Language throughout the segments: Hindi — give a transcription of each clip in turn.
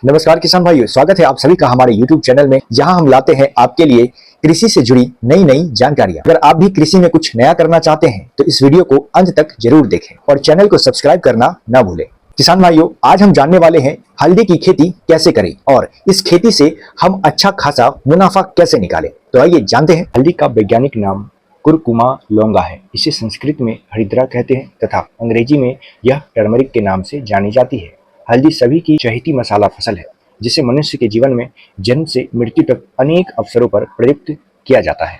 नमस्कार किसान भाइयों, स्वागत है आप सभी का हमारे YouTube चैनल में, जहां हम लाते हैं आपके लिए कृषि से जुड़ी नई नई जानकारियां। अगर आप भी कृषि में कुछ नया करना चाहते हैं तो इस वीडियो को अंत तक जरूर देखें और चैनल को सब्सक्राइब करना ना भूलें। किसान भाइयों, आज हम जानने वाले हैं हल्दी की खेती कैसे करें और इस खेती से हम अच्छा खासा मुनाफा कैसे निकालें। तो आइए जानते हैं। हल्दी का वैज्ञानिक नाम कुरकुमा लोंगा है। इसे संस्कृत में हरिद्रा कहते हैं तथा अंग्रेजी में यह टर्मरिक के नाम से जानी जाती है। हल्दी सभी की चहेती मसाला फसल है, जिसे मनुष्य के जीवन में जन्म से मृत्यु तक अनेक अवसरों पर प्रयुक्त किया जाता है।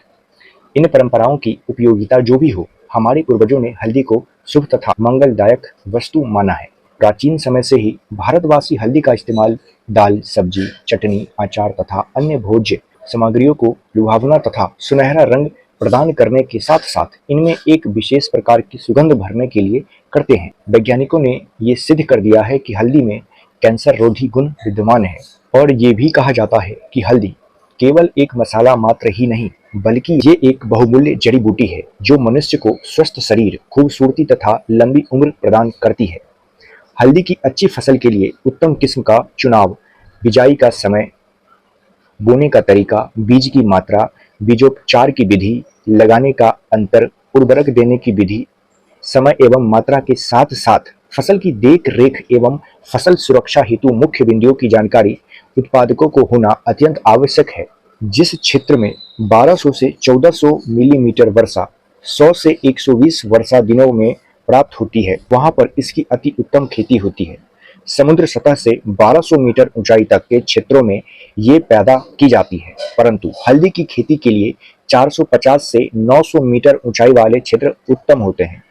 इन परंपराओं की उपयोगिता जो भी हो, हमारे पूर्वजों ने हल्दी को शुभ तथा मंगलदायक वस्तु माना है। प्राचीन समय से ही भारतवासी हल्दी का इस्तेमाल दाल, सब्जी, चटनी, अचार तथा अन्य भोज्य सामग्रियों को लुभावना तथा सुनहरा रंग प्रदान करने के साथ साथ इनमें एक विशेष प्रकार की सुगंध भरने के लिए करते हैं। वैज्ञानिकों ने ये सिद्ध कर दिया है कि हल्दी में कैंसर रोधी गुण विद्यमान है और ये भी कहा जाता है कि हल्दी केवल एक मसाला मात्र ही नहीं, बल्कि ये एक बहुमूल्य जड़ी बूटी है जो मनुष्य को स्वस्थ शरीर, खूबसूरती तथा लंबी उम्र प्रदान करती है। हल्दी की अच्छी फसल के लिए उत्तम किस्म का चुनाव, बिजाई का समय, बोने का तरीका, बीज की मात्रा, बीजोपचार की विधि, लगाने का अंतर, उर्वरक देने की विधि, समय एवं मात्रा के साथ साथ फसल की देख रेख एवं फसल सुरक्षा हेतु मुख्य बिंदुओं की जानकारी उत्पादकों को होना अत्यंत आवश्यक है। जिस क्षेत्र में 1200 से 1400 मिलीमीटर वर्षा 100 से 120 वर्षा दिनों में प्राप्त होती है, वहां पर इसकी अति उत्तम खेती होती है। समुद्र सतह से 1200 मीटर ऊंचाई तक के क्षेत्रों में ये पैदा की जाती है, परंतु हल्दी की खेती के लिए 450 से 900 मीटर ऊंचाई वाले क्षेत्र उत्तम होते हैं।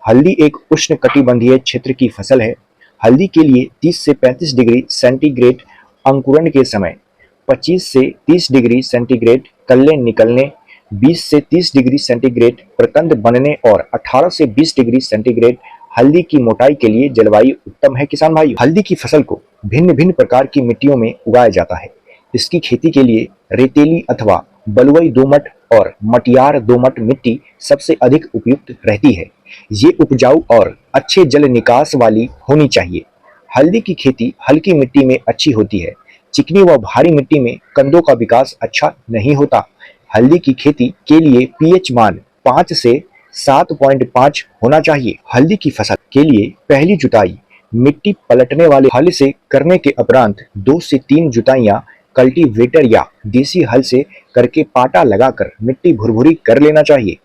हल्दी एक उष्णकटिबंधीय क्षेत्र की फसल है। हल्दी के लिए 30 से 35 डिग्री सेंटीग्रेड अंकुरण के समय, 25 से 30 डिग्री सेंटीग्रेड कल्ले निकलने, 20 से 30 डिग्री सेंटीग्रेड प्रकंद बनने और 18 से 20 डिग्री सेंटीग्रेड हल्दी की मोटाई के लिए जलवायु उत्तम है। किसान भाई, हल्दी की फसल को भिन्न भिन्न प्रकार की मिट्टियों में उगाया जाता है। इसकी खेती के लिए रेतीली अथवा बलुई दोमट और मटियार दोमट मिट्टी सबसे अधिक उपयुक्त रहती है। ये उपजाऊ और अच्छे जल निकास वाली होनी चाहिए। हल्दी की खेती हल्की मिट्टी में अच्छी होती है। चिकनी व भारी मिट्टी में कंदों का विकास अच्छा नहीं होता। हल्दी की खेती के लिए पीएच मान 5 से 7.5 होना चाहिए। हल्दी की फसल के लिए पहली जुताई मिट्टी पलटने वाले हल से करने के उपरांत 2 से 3 जुताइयां कल्टीवेटर या देसी हल से करके पाटा लगाकर मिट्टी भुरभुरी कर लेना चाहिए।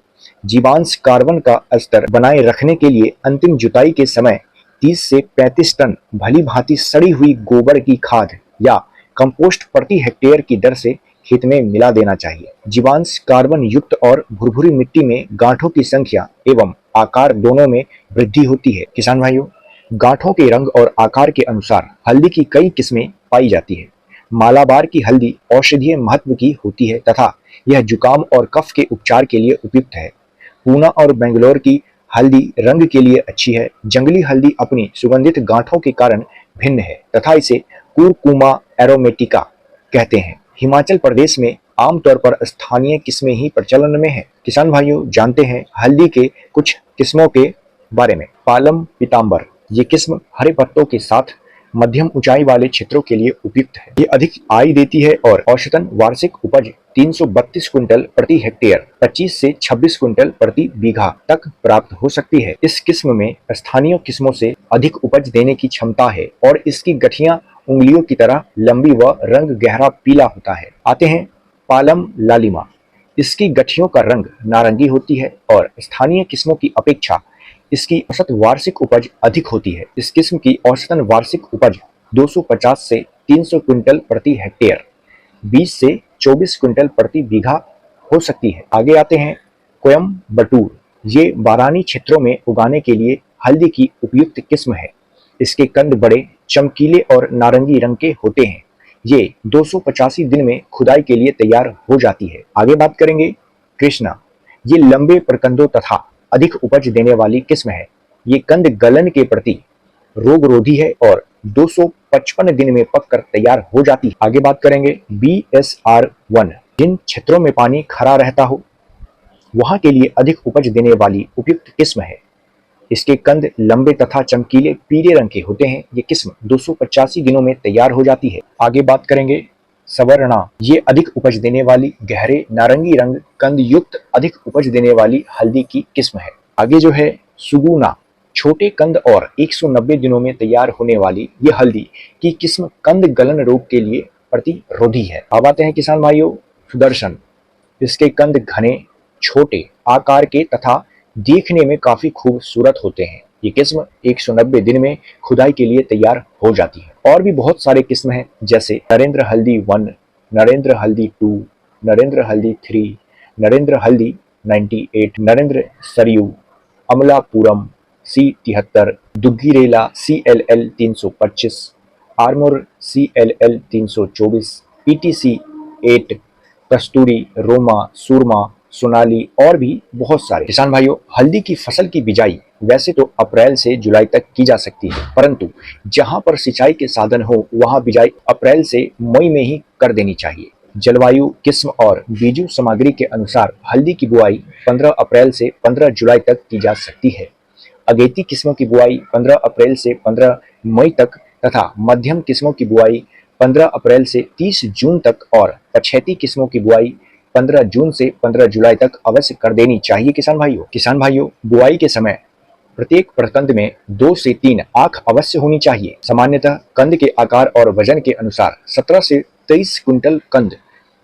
जीवांश कार्बन का स्तर बनाए रखने के लिए अंतिम जुताई के समय 30 से 35 टन भली भांति सड़ी हुई गोबर की खाद या कंपोस्ट प्रति हेक्टेयर की दर से खेत में मिला देना चाहिए। जीवांश कार्बन युक्त और भुरभुरी मिट्टी में गांठों की संख्या एवं आकार दोनों में वृद्धि होती है। किसान भाइयों, गांठों के रंग और आकार के अनुसार हल्दी की कई किस्में पाई जाती है। मालाबार की हल्दी औषधीय महत्व की होती है तथा यह जुकाम और कफ के उपचार के लिए उपयुक्त है। पूना और बेंगलोर की हल्दी रंग के लिए अच्छी है। जंगली हल्दी अपनी सुगंधित गांठों के कारण भिन्न है तथा इसे कुरकुमा एरोमेटिका कहते हैं। हिमाचल प्रदेश में आमतौर पर स्थानीय किस्में ही प्रचलन में है। किसान भाइयों, जानते हैं हल्दी के कुछ किस्मों के बारे में। पालम पीतांबर, ये किस्म हरे पत्तों के साथ मध्यम ऊंचाई वाले क्षेत्रों के लिए उपयुक्त है। ये अधिक आय देती है और औसतन वार्षिक उपज 332 क्विंटल प्रति हेक्टेयर 25 से 26 क्विंटल प्रति बीघा तक प्राप्त हो सकती है। इस किस्म में स्थानीय किस्मों से अधिक उपज देने की क्षमता है और इसकी गठियां उंगलियों की तरह लंबी व रंग गहरा पीला होता है। आते हैं पालम लालिमा। इसकी गठियों का रंग नारंगी होती है और स्थानीय किस्मों की अपेक्षा इसकी औसत वार्षिक उपज अधिक होती है। इस किस्म की औसतन वार्षिक उपज 250 से 300 क्विंटल प्रति हेक्टेयर 20 से 24 क्विंटल प्रति बीघा हो सकती है। आगे आते हैं कोयम्बटूर। ये बारानी क्षेत्रों में उगाने के लिए हल्दी की उपयुक्त किस्म है। इसके कंद बड़े, चमकीले और नारंगी रंग के होते हैं। ये 285 दिन में खुदाई के लिए तैयार हो जाती है। आगे बात करेंगे कृष्णा। ये लंबे प्रकंदों तथा अधिक उपज देने वाली किस्म है। ये कंद गलन के प्रति रोगरोधी है और 255 दिन में पककर तैयार हो जाती है। आगे बात करेंगे BSR1। जिन क्षेत्रों में पानी खरा रहता हो वहां के लिए अधिक उपज देने वाली उपयुक्त किस्म है। इसके कंद लंबे तथा चमकीले पीले रंग के होते हैं। ये किस्म 285 दिनों में तैयार हो जाती है। आगे बात करेंगे सवर्णा। ये अधिक उपज देने वाली गहरे नारंगी रंग कंद युक्त अधिक उपज देने वाली हल्दी की किस्म है। आगे जो है सुगुना, छोटे कंद और 190 दिनों में तैयार होने वाली ये हल्दी की किस्म कंद गलन रोग के लिए प्रतिरोधी है। अब आते हैं किसान भाइयों सुदर्शन। इसके कंद घने, छोटे आकार के तथा देखने में काफी खूबसूरत होते हैं। ये किस्म 190 दिन में खुदाई के लिए तैयार हो जाती है। और भी बहुत सारे किस्म हैं, जैसे नरेंद्र हल्दी 1, नरेंद्र हल्दी 2, नरेंद्र हल्दी 3, नरेंद्र हल्दी 98, Narendra Saryu, Amalapuram C73, दुग्गिरेला CLL 325, armour CLL 324, PTC 8, कस्तूरी, रोमा, सूरमा, सोनाली और भी बहुत सारे। किसान भाइयों, हल्दी की फसल की बिजाई वैसे तो अप्रैल से जुलाई तक की जा सकती है, परंतु जहां पर सिंचाई के साधन हो वहां बिजाई अप्रैल से मई में ही कर देनी चाहिए। जलवायु, किस्म और बीजू सामग्री के अनुसार हल्दी की बुआई 15 अप्रैल से 15 जुलाई तक की जा सकती है। अगेती किस्मों की बुआई 15 अप्रैल से 15 मई तक तथा मध्यम किस्मों की बुआई 15 अप्रैल से 30 जून तक और पछेती किस्मों की बुआई 15 जून से 15 जुलाई तक अवश्य कर देनी चाहिए। किसान भाइयों, बुआई के समय प्रत्येक प्रकंद में 2 से 3 आंख अवश्य होनी चाहिए। सामान्यतः कंद के आकार और वजन के अनुसार 17 से 23 क्विंटल कंद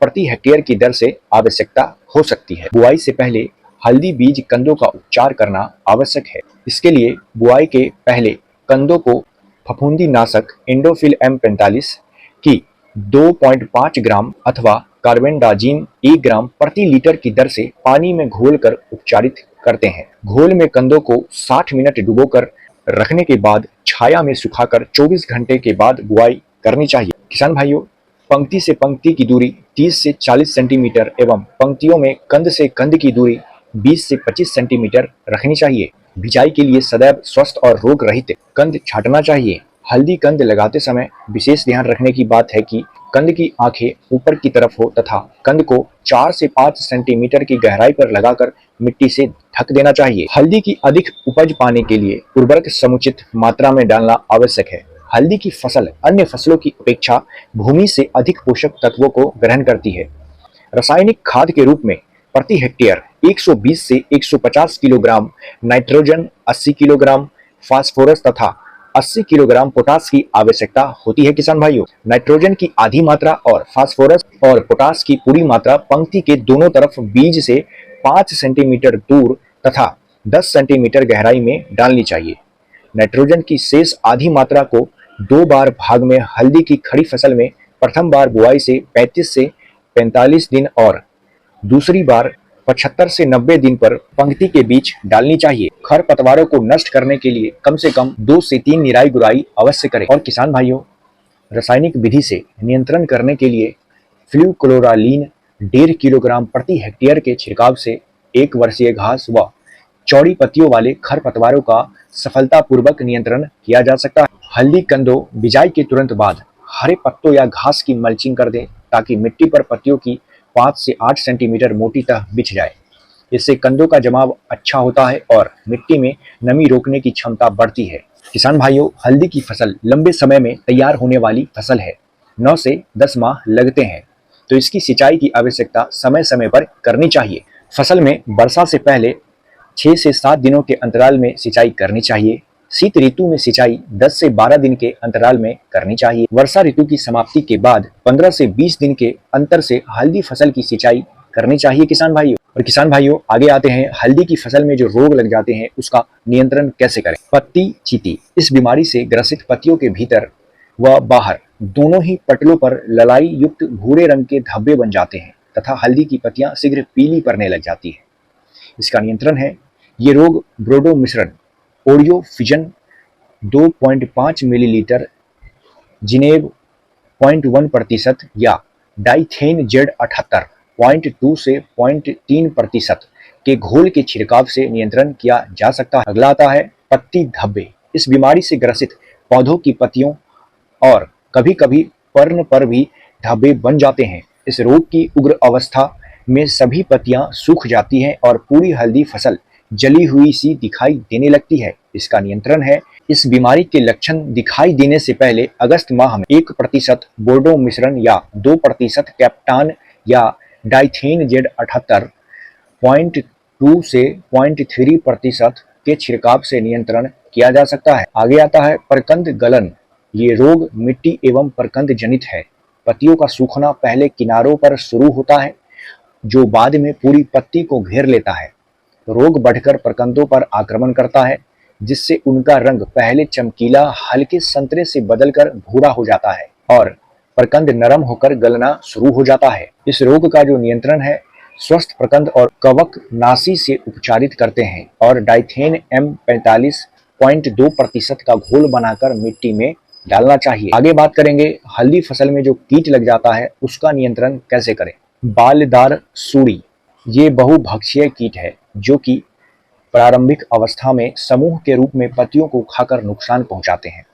प्रति हेक्टेयर की दर से आवश्यकता हो सकती है। बुआई से पहले हल्दी बीज कंदों का उपचार करना आवश्यक है। इसके लिए बुआई के पहले कंदों को फफूंदी नाशक इंडोफिल M45 की 2.5 ग्राम अथवा कार्बेंडाजिम 1 ग्राम प्रति लीटर की दर से पानी में घोलकर उपचारित करते हैं। घोल में कंदों को 60 मिनट डुबोकर रखने के बाद छाया में सुखाकर 24 घंटे के बाद बुआई करनी चाहिए। किसान भाइयों, पंक्ति से पंक्ति की दूरी 30 से 40 सेंटीमीटर एवं पंक्तियों में कंद से कंद की दूरी 20 से 25 सेंटीमीटर रखनी चाहिए। बिजाई के लिए सदैव स्वस्थ और रोग रहित कंद छांटना चाहिए। हल्दी कंद लगाते समय विशेष ध्यान रखने की बात है कि कंद की आंखें ऊपर की तरफ हो तथा कंद को 4 से 5 सेंटीमीटर की गहराई पर लगाकर मिट्टी से ढक देना चाहिए। हल्दी की अधिक उपज पाने के लिए उर्वरक समुचित मात्रा में डालना आवश्यक है। हल्दी की फसल अन्य फसलों की अपेक्षा भूमि से अधिक पोषक तत्वों को ग्रहण करती है। रासायनिक खाद के रूप में प्रति हेक्टेयर 120 से 150 किलोग्राम नाइट्रोजन, 80 किलोग्राम फास्फोरस तथा 80 किलोग्राम पोटास की आवश्यकता होती है। किसान भाइयों, नाइट्रोजन की आधी मात्रा और फास्फोरस और पोटास की पूरी मात्रा पंक्ति के दोनों तरफ बीज से 5 सेंटीमीटर दूर तथा 10 सेंटीमीटर गहराई में डालनी चाहिए। नाइट्रोजन की शेष आधी मात्रा को 2 बार भाग में हल्दी की खड़ी फसल में प्रथम बार बुआई से 35 से 45 दिन और दूसरी बार 75 से 90 दिन पर पंक्ति के बीच डालनी चाहिए। खरपतवारों को नष्ट करने के लिए कम से कम 2 से 3 निराई गुड़ाई अवश्य करें। और किसान भाइयों, रासायनिक विधि से नियंत्रण करने के लिए फ्लूक्लोरालीन 1.5 किलोग्राम प्रति हेक्टेयर के छिड़काव से 1 वर्षीय घास व चौड़ी पत्तियों वाले खरपतवारों का सफलतापूर्वक नियंत्रण किया जा सकता है। हल्दी कंदों बिजाई के तुरंत बाद हरे पत्तों या घास की मल्चिंग कर दें ताकि मिट्टी पर पत्तियों की 5 से 8 सेंटीमीटर मोटी तह बिछ जाए। इससे कंदों का जमाव अच्छा होता है और मिट्टी में नमी रोकने की क्षमता बढ़ती है। किसान भाइयों, हल्दी की फसल लंबे समय में तैयार होने वाली फसल है। 9 से 10 माह लगते हैं, तो इसकी सिंचाई की आवश्यकता समय समय पर करनी चाहिए। फसल में वर्षा से पहले 6 से 7 दिनों के अंतराल में सिंचाई करनी चाहिए। शीत ऋतु में सिंचाई 10 से 12 दिन के अंतराल में करनी चाहिए। वर्षा ऋतु की समाप्ति के बाद 15 से 20 दिन के अंतर से हल्दी फसल की सिंचाई करनी चाहिए। किसान भाइयों, और किसान भाइयों आगे आते हैं हल्दी की फसल में जो रोग लग जाते हैं उसका नियंत्रण कैसे करें। पत्ती चींटी, इस बीमारी से ग्रसित पत्तियों के भीतर व बाहर दोनों ही पटलों पर ललाई युक्त भूरे रंग के धब्बे बन जाते हैं तथा हल्दी की पत्तियां शीघ्र पीली पड़ने लग जाती है। इसका नियंत्रण है, ये रोग ब्रोडो मिश्रण ओडियोफिजन 2.5 मिलीलीटर, जिनेब 0.1% या डाइथेन Z78 0.2 से 0.3% के घोल के छिड़काव से नियंत्रण किया जा सकता है। अगला आता है पत्ती धब्बे। इस बीमारी से ग्रसित पौधों की पत्तियों और कभी कभी पर्ण पर भी धब्बे बन जाते हैं। इस रोग की उग्र अवस्था में सभी पत्तियां सूख जाती हैं और पूरी हल्दी फसल जली हुई सी दिखाई देने लगती है। इसका नियंत्रण है। इस बीमारी के लक्षण दिखाई देने से पहले अगस्त माह में 1% बोर्डो मिश्रण या 2% कैप्टान या डाइथेन Z78 0.2 से 0.3% के छिड़काव से नियंत्रण किया जा सकता है। आगे आता है प्रकंद गलन। ये रोग मिट्टी एवं प्रकंद जनित है। पत्तियों का सूखना पहले किनारों पर शुरू होता है, जो बाद में पूरी पत्ती को घेर लेता है। रोग बढ़कर प्रकंदों पर आक्रमण करता है, जिससे उनका रंग पहले चमकीला हल्के संतरे से बदलकर भूरा हो जाता है और प्रकंद नरम होकर गलना शुरू हो जाता है। इस रोग का जो नियंत्रण है, स्वस्थ प्रकंद और कवक नाशी से उपचारित करते हैं और डाइथेन M45 0.2% का घोल बनाकर मिट्टी में डालना चाहिए। आगे बात करेंगे हल्दी फसल में जो कीट लग जाता है उसका नियंत्रण कैसे करें। बालदार सूड़ी ये बहुभक्षीय कीट है जो कि प्रारंभिक अवस्था में समूह के रूप में पत्तियों को खाकर नुकसान पहुंचाते हैं।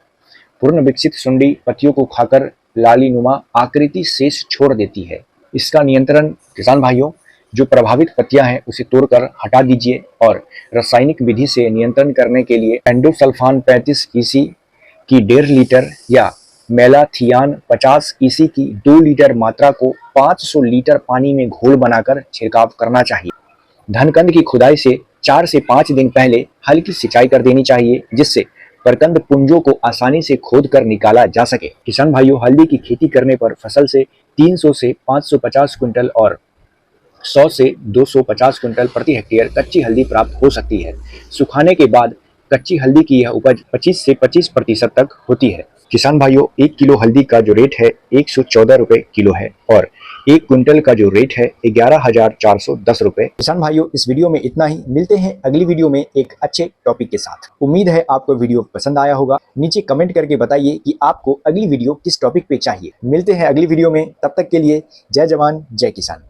पूर्ण विकसित सुंडी पत्तियों को खाकर लालीनुमा आकृति शेष छोड़ देती है। इसका नियंत्रण किसान भाइयों, जो प्रभावित पत्तियां हैं उसे तोड़कर हटा दीजिए और रासायनिक विधि से नियंत्रण करने के लिए एंडोसल्फान 35 EC की 1.5 लीटर या मेलाथियान 50 EC की 2 लीटर मात्रा को 500 लीटर पानी में घोल बनाकर छिड़काव करना चाहिए। धनकंद की खुदाई से 4 से 5 दिन पहले हल्की सिंचाई कर देनी चाहिए, जिससे प्रकंद पुंजों को आसानी से खोद कर निकाला जा सके। किसान भाइयों, हल्दी की खेती करने पर फसल से 300 से 550 क्विंटल और 100 से 250 क्विंटल प्रति हेक्टेयर कच्ची हल्दी प्राप्त हो सकती है। सुखाने के बाद कच्ची हल्दी की यह उपज 25 से 25% तक होती है। किसान भाइयों, 1 किलो हल्दी का जो रेट है 114 रुपए किलो है और 1 क्विंटल का जो रेट है 11,410 रुपए। किसान भाइयों, इस वीडियो में इतना ही। मिलते हैं अगली वीडियो में एक अच्छे टॉपिक के साथ। उम्मीद है आपको वीडियो पसंद आया होगा। नीचे कमेंट करके बताइए कि आपको अगली वीडियो किस टॉपिक पे चाहिए। मिलते हैं अगली वीडियो में, तब तक के लिए जय जवान जय किसान।